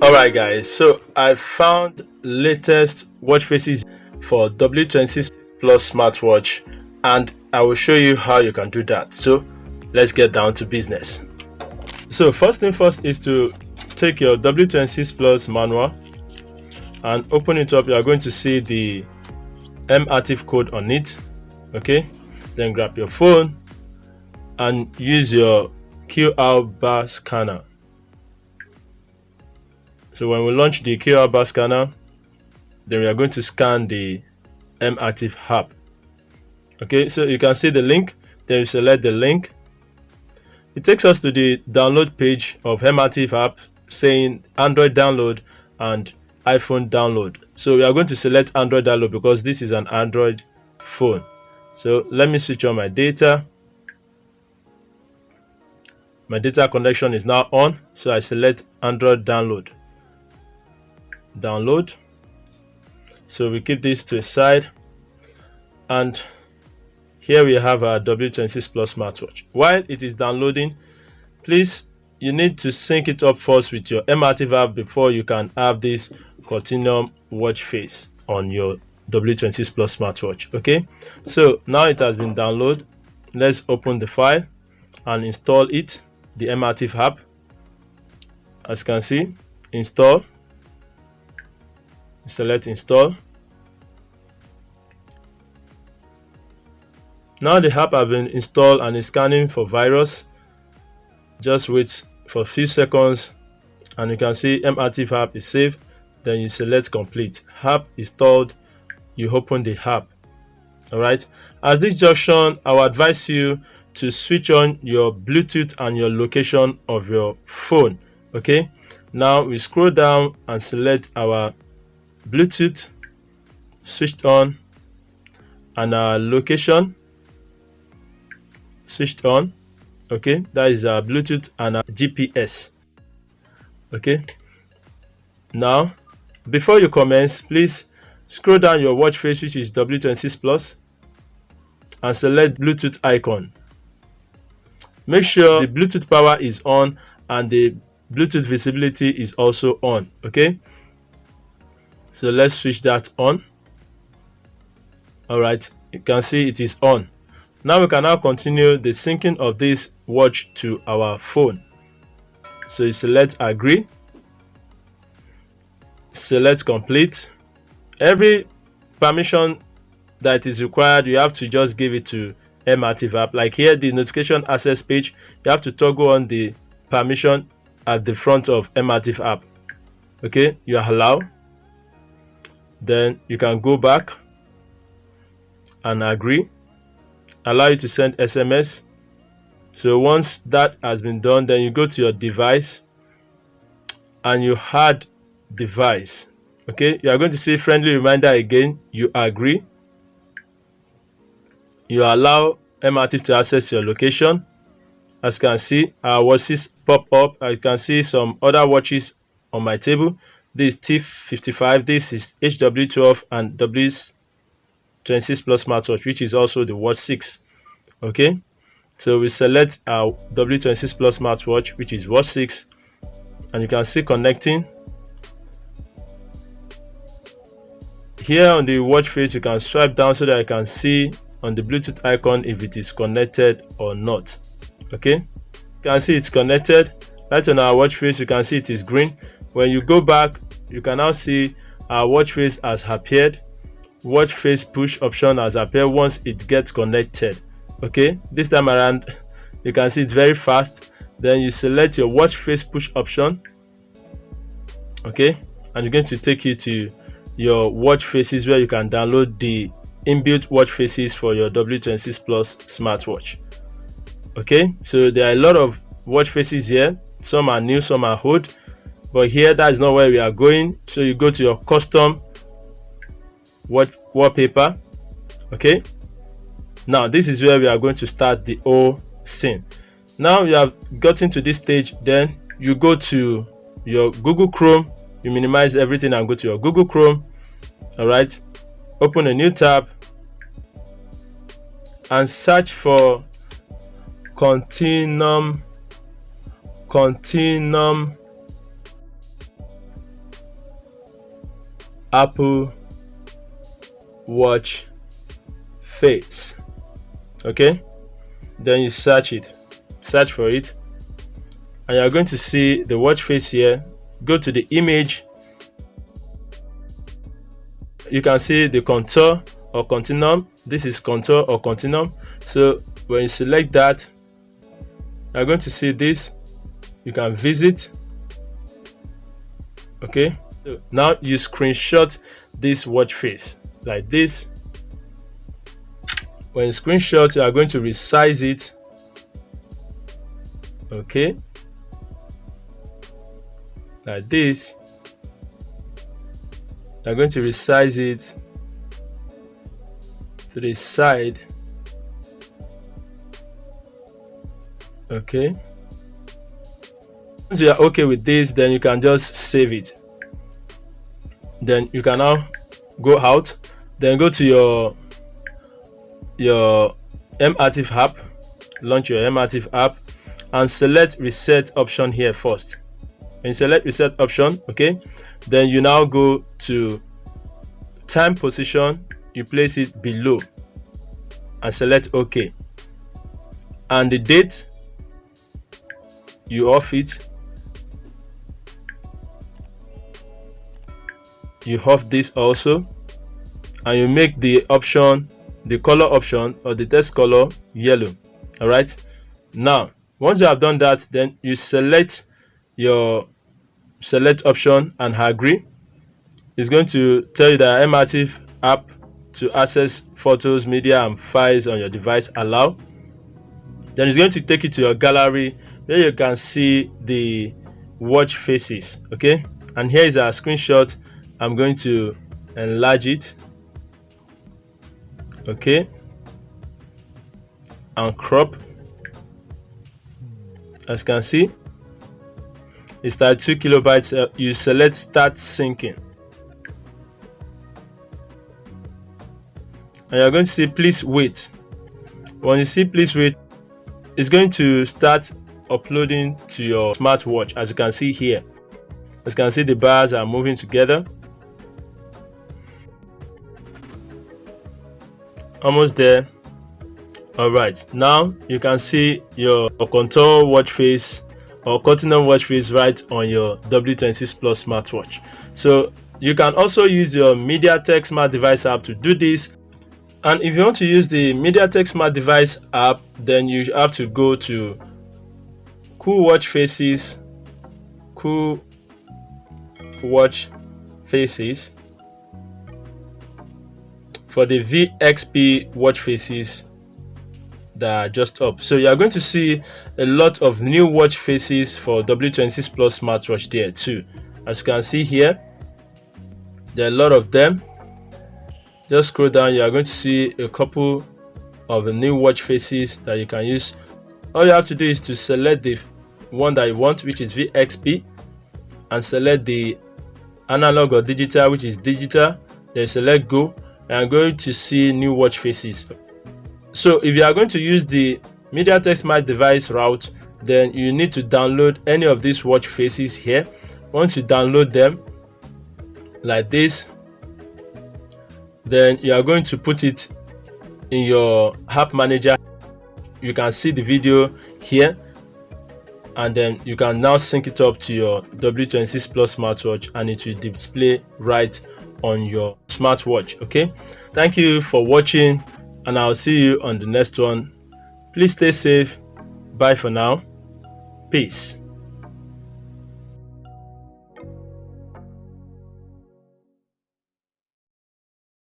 Alright guys, so I found latest watch faces for W26 Plus smartwatch and I will show you how you can do that. So let's get down to business. So first thing first is to take your W26 Plus manual and open it up. You are going to see the MActive code on it. Okay, then grab your phone and use your QR bar scanner. So when we launch the QR bar scanner, then we are going to scan the MActive app. Okay, so you can see the link, then you select the link. It takes us to the download page of MActive app saying Android download and iPhone download. So we are going to select Android download because this is an Android phone. So let me switch on my data. My data connection is now on, so I select Android download. So we keep this to a side, and here we have our W26 Plus smartwatch. While it is downloading, please, you need to sync it up first with your MActive app before you can have this continuum watch face on your W26 Plus smartwatch. Okay, so now it has been downloaded. Let's open the file and install it, the MActive app. As you can see, install. Select install. Now the app has been installed and is scanning for virus. Just wait for a few seconds and you can see MActive app is saved. Then you select complete. App installed. You open the app. Alright, at this junction I will advise you to switch on your Bluetooth and your location of your phone. Okay, now we scroll down and select our Bluetooth switched on and our location switched on. Okay, that is our Bluetooth and our GPS. Okay, now before you commence, please scroll down your watch face, which is W26 Plus, and select Bluetooth icon. Make sure the Bluetooth power is on and the Bluetooth visibility is also on. Okay, so let's switch that on. Alright, you can see it is on. Now we can now continue the syncing of this watch to our phone. So you select agree, select complete. Every permission that is required, you have to just give it to MActive app. Like here, the notification access page, you have to toggle on the permission at the front of MActive app. Okay, you allow. Then you can go back and agree, allow you to send SMS. So once that has been done, then you go to your device and you add device. Okay, you are going to see friendly reminder again. You agree, you allow MActive to access your location. As you can see, our watches pop up. I can see some other watches on my table. This is T55, this is HW12 and W26 Plus smartwatch, which is also the Watch 6. Okay, so we select our W26 Plus smartwatch, which is Watch 6, and you can see connecting. Here on the watch face, you can swipe down so that I can see on the Bluetooth icon if it is connected or not. Okay, you can see it's connected. Right on our watch face, you can see it is green. When you go back, you can now see our watch face has appeared. Watch face push option has appeared once it gets connected. Okay, this time around you can see it's very fast. Then you select your watch face push option. Okay, and it's going to take you to your watch faces where you can download the inbuilt watch faces for your W26 Plus smartwatch. Okay, so there are a lot of watch faces here. Some are new, some are old, but here that is not where we are going. So you go to your custom watch wallpaper. Okay, now this is where we are going to start the whole scene. Now you have gotten to this stage, then you go to your Google Chrome. You minimize everything and go to your Google Chrome. All right, open a new tab and search for continuum Apple Watch face. Okay, then you search for it, and you're going to see the watch face here. Go to the image. You can see the contour or continuum. This is contour or continuum. So when you select that, you're going to see this. You can visit. Okay, so now you screenshot this watch face like this. When you screenshot, you are going to resize it. Okay, like this. You are going to resize it to the side. Okay, once you are okay with this, then you can just save it. Then you can now go out, then go to your MediaTek app, launch your MediaTek app, and select reset option here first. When you select reset option, okay, then you now go to time position, you place it below and select OK, and the date you off it. You off this also, and you make the option, the color option or the text color, yellow. All right, now once you have done that, then you select your select option and agree. It's going to tell you that MediaTek app to access photos, media and files on your device, allow. Then it's going to take you to your gallery where you can see the watch faces. Okay, and here is our screenshot. I'm going to enlarge it, okay, and crop. As you can see, it's at 2 kilobytes. You select start syncing, and you're going to see please wait. When you see please wait, it's going to start uploading to your smartwatch. As you can see here, as you can see, the bars are moving together. Almost there. All right, now you can see your contour watch face or continuum watch face right on your W26 Plus smartwatch. So you can also use your MediaTek smart device app to do this. And if you want to use the MediaTek smart device app, then you have to go to Cool Watch Faces, Cool Watch Faces, for the VXP watch faces that are just up. So you are going to see a lot of new watch faces for W26 Plus smartwatch there too. As you can see here, there are a lot of them. Just scroll down, you are going to see a couple of the new watch faces that you can use. All you have to do is to select the one that you want, which is VXP, and select the analog or digital, which is digital. Then select go, and I'm going to see new watch faces. So if you are going to use the MediaTek smart device route, then you need to download any of these watch faces here. Once you download them like this, then you are going to put it in your app manager. You can see the video here, and then you can now sync it up to your W26 Plus smartwatch, and it will display right on your smartwatch. Okay, thank you for watching, and I'll see you on the next one. Please stay safe. Bye for now. Peace.